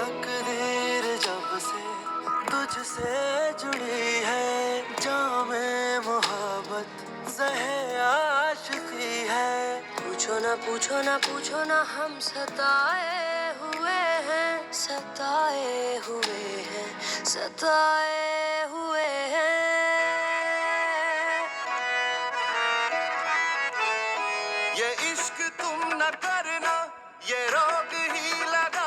तकदीर जब से तुझसे जुड़ी है, जामे मोहब्बत ज़हे आशिकी है। पूछो ना पूछो ना पूछो ना, हम सताए हुए हैं, सताए हुए हैं, सताए हुए हैं। ये इश्क तुम न करना, ये रोग ही लगा